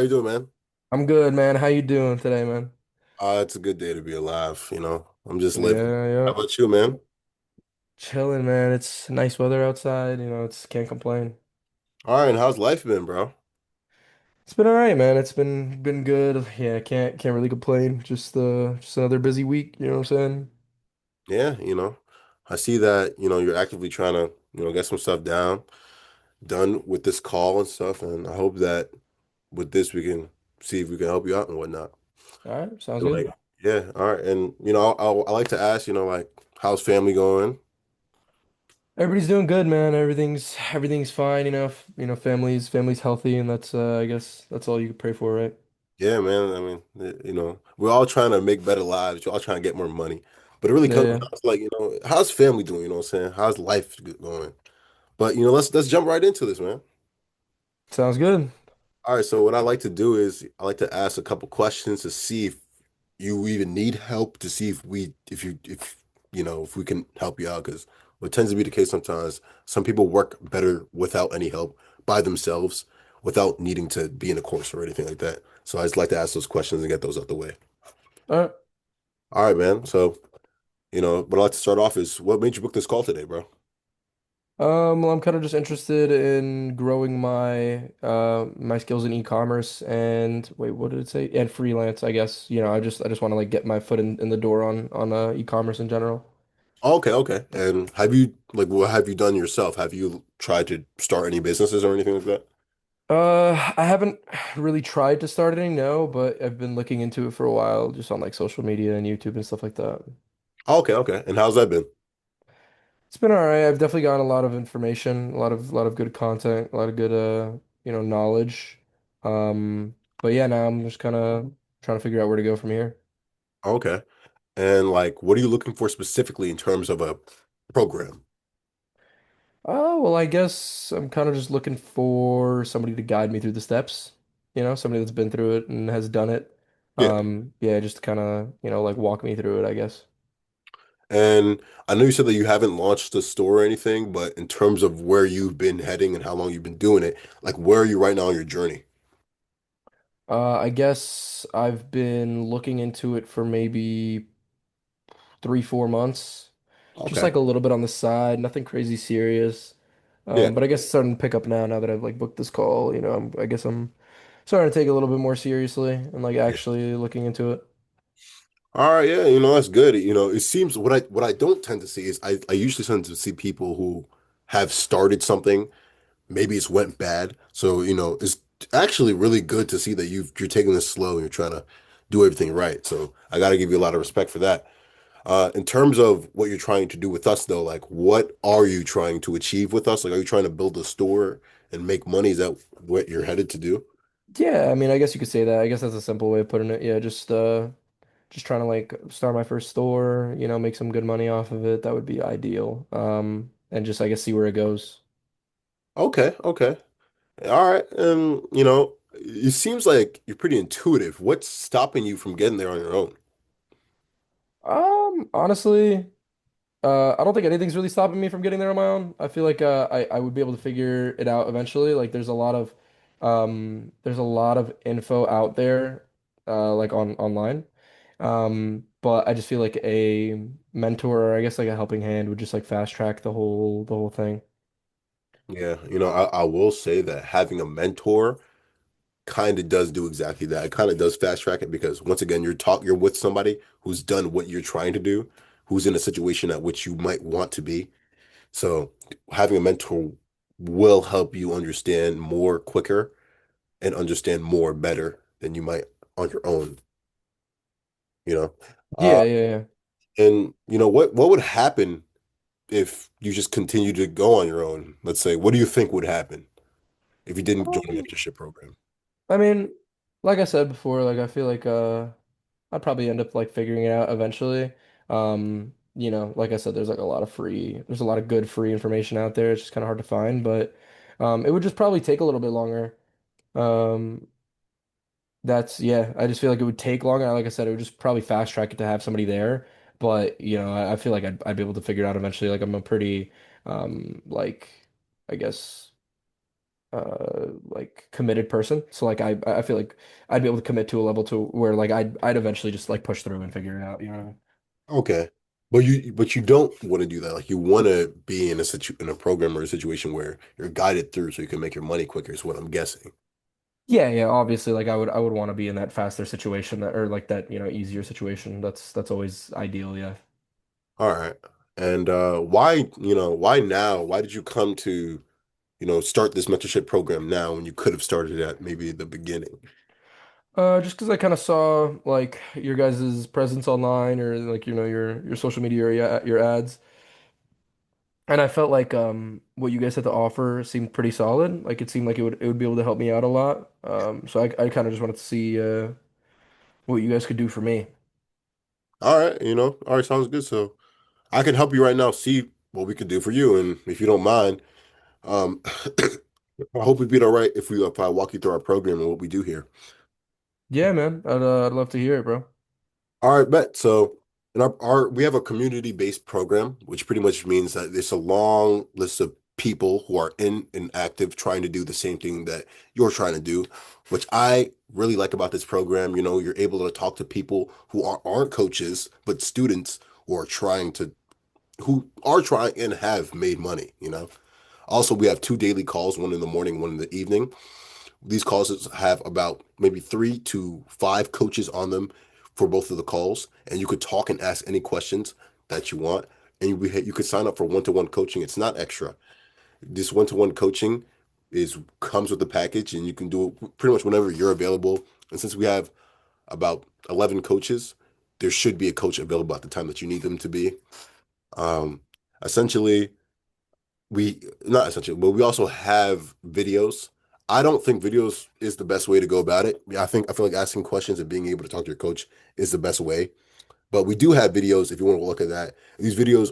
How you doing, man? I'm good, man. How you doing today, man? It's a good day to be alive, you know. I'm just living. Yeah, How yeah. about you, man? Chilling, man. It's nice weather outside, it's can't complain. All right, and how's life been, bro? It's been all right, man. It's been good. Yeah, can't really complain. Just another busy week, you know what I'm saying? Yeah, I see that, you're actively trying to, get some stuff done with this call and stuff, and I hope that with this we can see if we can help you out and whatnot. All right, sounds And like, good. yeah, all right, and I like to ask, like, how's family going? Everybody's doing good, man. Everything's fine, family's healthy, and that's I guess that's all you can pray for, right? Yeah, man. I mean, we're all trying to make better lives. We're all trying to get more money. But it really Yeah, comes yeah. down to like, how's family doing? You know what I'm saying? How's life going? But let's jump right into this, man. Sounds good. All right, so what I like to do is I like to ask a couple questions to see if you even need help, to see if we can help you out. Because what tends to be the case sometimes, some people work better without any help by themselves, without needing to be in a course or anything like that. So I just like to ask those questions and get those out the way. All right. All right, man. So, what I'd like to start off is what made you book this call today, bro? Well, I'm kind of just interested in growing my skills in e-commerce and wait, what did it say? And freelance, I guess. I just want to like get my foot in the door on e-commerce in general. Okay, okay. And have you like what have you done yourself? Have you tried to start any businesses or anything like that? I haven't really tried to start any, no, but I've been looking into it for a while, just on like social media and YouTube and stuff like that. Okay, okay. And how's that been? It's been all right. I've definitely gotten a lot of information, a lot of good content, a lot of good knowledge. But yeah, now I'm just kind of trying to figure out where to go from here. Okay. And like what are you looking for specifically in terms of a program? Oh, well, I guess I'm kind of just looking for somebody to guide me through the steps, somebody that's been through it and has done it. Yeah. Yeah, just kind of, like walk me through it, I guess. And I know you said that you haven't launched a store or anything, but in terms of where you've been heading and how long you've been doing it, like where are you right now on your journey? I guess I've been looking into it for maybe 3, 4 months, just Okay. like a little bit on the side, nothing crazy serious. Yeah. But I guess it's starting to pick up now that I've like booked this call, I guess I'm starting to take it a little bit more seriously and like Yeah. actually looking into it. All right, yeah, that's good. It seems what I don't tend to see is I usually tend to see people who have started something, maybe it's went bad. So, it's actually really good to see that you're taking this slow and you're trying to do everything right. So I got to give you a lot of respect for that. In terms of what you're trying to do with us though, like what are you trying to achieve with us? Like, are you trying to build a store and make money? Is that what you're headed to do? Yeah, I mean, I guess you could say that. I guess that's a simple way of putting it. Yeah, just trying to like start my first store, make some good money off of it. That would be ideal. And just I guess see where it goes. Okay, okay. All right. It seems like you're pretty intuitive. What's stopping you from getting there on your own? Honestly, I don't think anything's really stopping me from getting there on my own. I feel like I would be able to figure it out eventually. Like there's a lot of info out there like on online. But I just feel like a mentor or I guess like a helping hand would just like fast track the whole thing. Yeah, I will say that having a mentor kind of does do exactly that. It kind of does fast track it because once again, you're with somebody who's done what you're trying to do, who's in a situation at which you might want to be. So having a mentor will help you understand more quicker and understand more better than you might on your own, you know. Uh, Yeah, yeah, yeah. and what would happen if you just continue to go on your own? Let's say, what do you think would happen if you didn't join the Um, mentorship program? I mean, like I said before, like I feel like I'd probably end up like figuring it out eventually. Like I said, there's a lot of good free information out there. It's just kind of hard to find, but it would just probably take a little bit longer. Um, yeah, I just feel like it would take longer. Like I said, it would just probably fast track it to have somebody there. But I feel like I'd be able to figure it out eventually. Like I'm a pretty like I guess. like committed person. So like I feel like I'd be able to commit to a level to where like I'd eventually just like push through and figure it out, you know? Okay. But you don't want to do that. Like you want to be in a program or a situation where you're guided through so you can make your money quicker is what I'm guessing. Yeah, yeah, obviously like I would want to be in that faster situation that or like that, easier situation. That's always ideal, yeah. All right. And why now? Why did you come to, start this mentorship program now when you could have started it at maybe the beginning? Just because I kind of saw like your guys' presence online or like your social media or your ads, and I felt like what you guys had to offer seemed pretty solid. Like it seemed like it would be able to help me out a lot. So I kind of just wanted to see what you guys could do for me. All right, all right, sounds good. So I can help you right now see what we can do for you. And if you don't mind, I hope it'd be all right if I walk you through our program and what we do here. Yeah, man, I'd love to hear it, bro. All right, bet. So in we have a community-based program, which pretty much means that it's a long list of people who are in and active trying to do the same thing that you're trying to do, which I really like about this program. You're able to talk to people who aren't coaches, but students who are trying and have made money. Also, we have two daily calls, one in the morning, one in the evening. These calls have about maybe 3 to 5 coaches on them for both of the calls, and you could talk and ask any questions that you want. And you could sign up for one-to-one coaching. It's not extra. This one-to-one coaching is comes with the package, and you can do it pretty much whenever you're available. And since we have about 11 coaches, there should be a coach available at the time that you need them to be. Um, essentially, we not essentially, but we also have videos. I don't think videos is the best way to go about it. Yeah, I feel like asking questions and being able to talk to your coach is the best way. But we do have videos if you want to look at that. These videos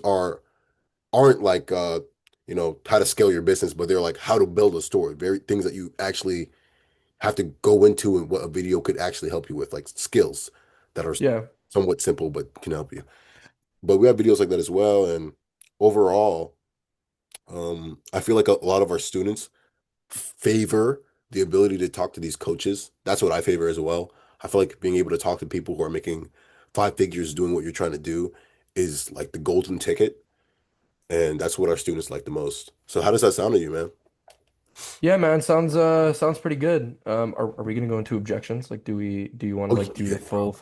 aren't like how to scale your business, but they're like how to build a store. Very things that you actually have to go into and what a video could actually help you with, like skills that are Yeah. somewhat simple but can help you. But we have videos like that as well. And overall, I feel like a lot of our students favor the ability to talk to these coaches. That's what I favor as well. I feel like being able to talk to people who are making 5 figures doing what you're trying to do is like the golden ticket. And that's what our students like the most. So how does that sound to you, man? Yeah, man, sounds pretty good. Are we gonna go into objections? Like do you want to Oh like do yeah, the full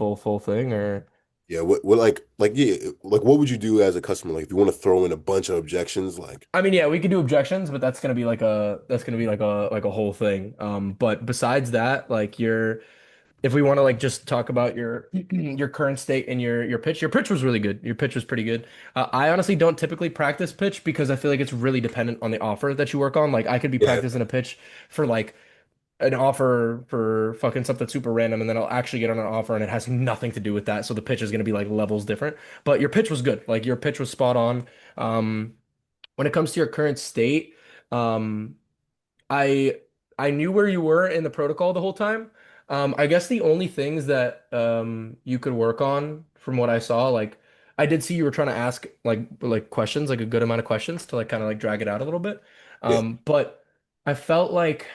thing or yeah. What like yeah, like what would you do as a customer? Like if you want to throw in a bunch of objections, like I mean, yeah, we could do objections, but that's gonna be like a whole thing. But besides that, like if we want to like just talk about your your current state and your pitch was really good. Your pitch was pretty good. I honestly don't typically practice pitch because I feel like it's really dependent on the offer that you work on. Like I could be yeah, practicing a pitch for like an offer for fucking something super random, and then I'll actually get on an offer and it has nothing to do with that. So the pitch is gonna be like levels different. But your pitch was good. Like your pitch was spot on. When it comes to your current state, um, I I knew where you were in the protocol the whole time. I guess the only things that you could work on from what I saw, like I did see you were trying to ask like questions, like a good amount of questions to like kind of like drag it out a little bit. yeah, But I felt like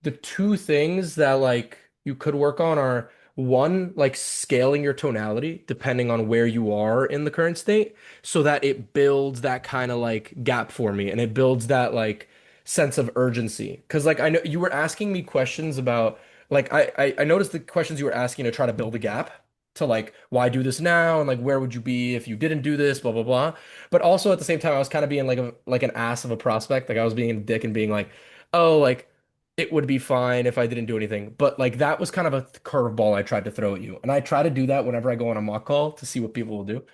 the two things that like you could work on are one, like scaling your tonality depending on where you are in the current state so that it builds that kind of like gap for me and it builds that like sense of urgency. Because like I know you were asking me questions about like I noticed the questions you were asking to try to build a gap to like why do this now and like where would you be if you didn't do this, blah blah blah. But also at the same time I was kind of being like an ass of a prospect. Like I was being a dick and being like, oh like it would be fine if I didn't do anything. But like that was kind of a curveball I tried to throw at you. And I try to do that whenever I go on a mock call to see what people will do.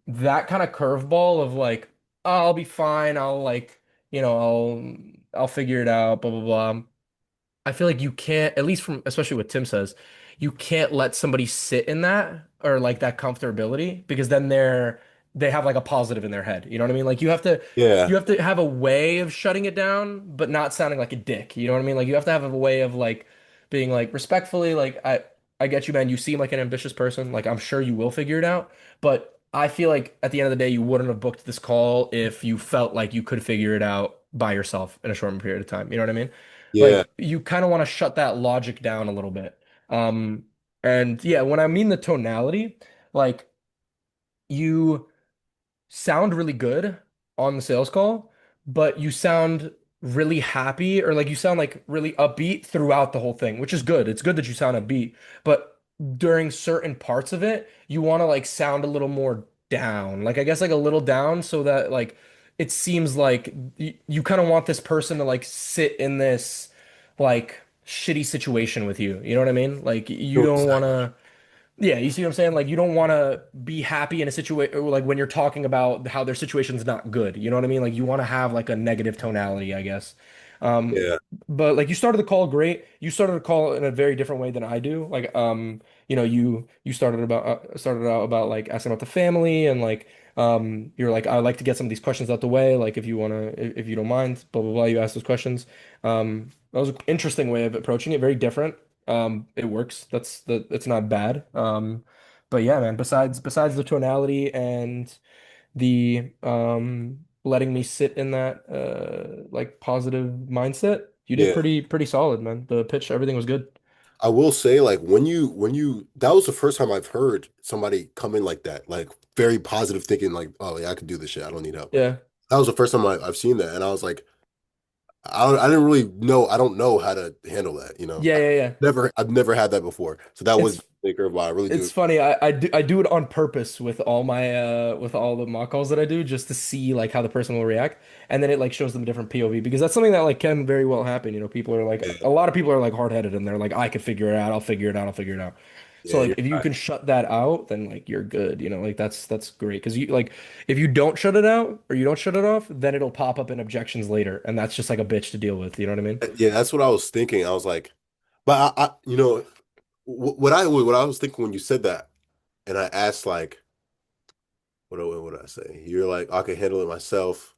That kind of curveball of like, oh, I'll be fine. I'll like, I'll figure it out, blah blah blah. I feel like you can't, at least from especially what Tim says, you can't let somebody sit in that or like that comfortability because then they have like a positive in their head. You know what I mean? Like yeah, you have to have a way of shutting it down, but not sounding like a dick. You know what I mean? Like you have to have a way of like being like respectfully, like I get you, man. You seem like an ambitious person. Like I'm sure you will figure it out. But I feel like at the end of the day, you wouldn't have booked this call if you felt like you could figure it out by yourself in a short period of time. You know what I mean? Yeah. Like you kind of want to shut that logic down a little bit. Um, and yeah, when I mean the tonality, like you sound really good on the sales call, but you sound really happy or like you sound like really upbeat throughout the whole thing, which is good. It's good that you sound upbeat, but during certain parts of it, you want to like sound a little more down. Like I guess like a little down so that like it seems like you kind of want this person to like sit in this like shitty situation with you. You know what I mean? Like you No, don't want exactly. to yeah, you see what I'm saying? Like you don't want to be happy in a situation like when you're talking about how their situation's not good. You know what I mean? Like you want to have like a negative tonality, I guess. Um, Yeah. but like you started the call great. You started the call in a very different way than I do. Like you know, you started out about like asking about the family and like you're like I like to get some of these questions out the way. Like if you wanna if you don't mind, blah blah blah. You ask those questions. That was an interesting way of approaching it. Very different. It works. It's not bad. But yeah, man, besides the tonality and the letting me sit in that like positive mindset, you did Yeah. pretty solid, man. The pitch, everything was good. I will say, like, when you that was the first time I've heard somebody come in like that, like very positive thinking, like, oh yeah, I can do this shit. I don't need help. Yeah. That was the first time I've seen that, and I was like, I didn't really know. I don't know how to handle that. Yeah, yeah, yeah. I've never had that before. So that was It's the curve. Wow, I really do. It's funny. I do it on purpose with all the mock calls that I do just to see like how the person will react, and then it like shows them a different POV because that's something that like can very well happen. You know, people are like a Yeah, lot of people are like hard-headed and they're like I could figure it out. I'll figure it out. I'll figure it out. So yeah, like you're if you right. can shut that out, then like you're good. You know, like that's great because you like if you don't shut it out or you don't shut it off, then it'll pop up in objections later, and that's just like a bitch to deal with. You know what I mean? Yeah, that's what I was thinking. I was like, but what I was thinking when you said that, and I asked like, what did I say? You're like, I can handle it myself,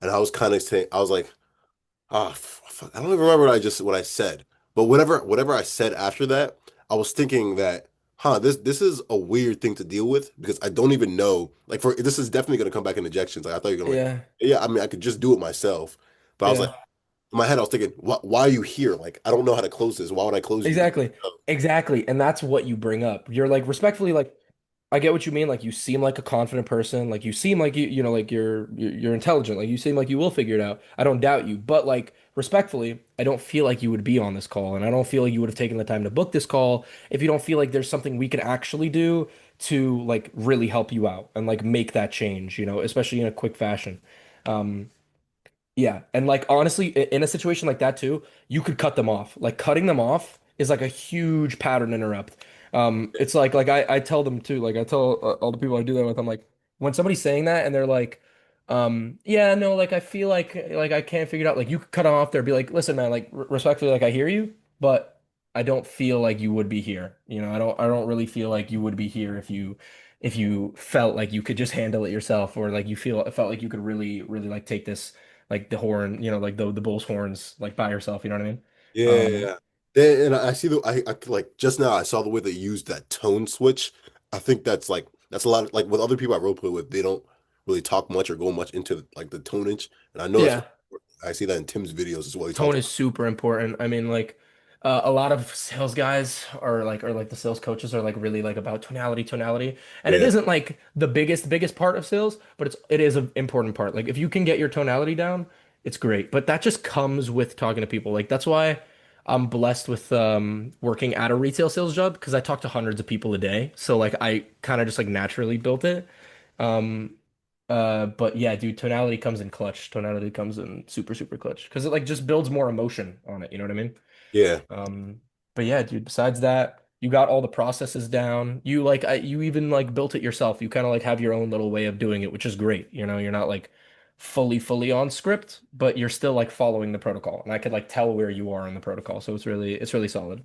and I was kind of saying, I was like. Ah, fuck. I don't even remember what I said. But whatever I said after that, I was thinking that, this is a weird thing to deal with because I don't even know. Like for this is definitely gonna come back in ejections. Like I thought you were gonna like, Yeah. yeah, I mean I could just do it myself. But I was like, Yeah. in my head, I was thinking, why are you here? Like I don't know how to close this. Why would I close you? Exactly. Exactly. And that's what you bring up. You're like respectfully like I get what you mean. Like you seem like a confident person. Like you seem like you know like you're intelligent. Like you seem like you will figure it out. I don't doubt you. But like respectfully, I don't feel like you would be on this call and I don't feel like you would have taken the time to book this call if you don't feel like there's something we can actually do to like really help you out and like make that change, you know, especially in a quick fashion. Um yeah, and like honestly, in a situation like that too, you could cut them off. Like cutting them off is like a huge pattern interrupt. It's like I tell them too. Like I tell all the people I do that with, I'm like, when somebody's saying that and they're like, yeah, no, like I feel like I can't figure it out. Like you could cut them off there, be like, listen, man, like respectfully, like I hear you, but I don't feel like you would be here. You know, I don't really feel like you would be here if you felt like you could just handle it yourself or like you felt like you could really like take this like the horn, you know, like the bull's horns, like by yourself. You know what I mean? Yeah, yeah, Um, yeah. And I see I like just now I saw the way they used that tone switch. I think that's a lot of, like with other people I role play with, they don't really talk much or go much into like the tonage. And I know that's yeah, what I see that in Tim's videos as well. He talks tone is about super important. I mean, like a lot of sales guys or like the sales coaches are like really like about tonality, and it yeah, isn't like the biggest part of sales, but it is an important part. Like if you can get your tonality down, it's great. But that just comes with talking to people. Like that's why I'm blessed with working at a retail sales job because I talk to hundreds of people a day. So like I kind of just like naturally built it. Um, but yeah, dude, tonality comes in clutch. Tonality comes in super clutch because it like just builds more emotion on it. You know what I mean? yeah, Um, but yeah, dude, besides that, you got all the processes down. You like you even like built it yourself. You kind of like have your own little way of doing it, which is great. You know, you're not like fully on script, but you're still like following the protocol. And I could like tell where you are in the protocol. So it's really solid.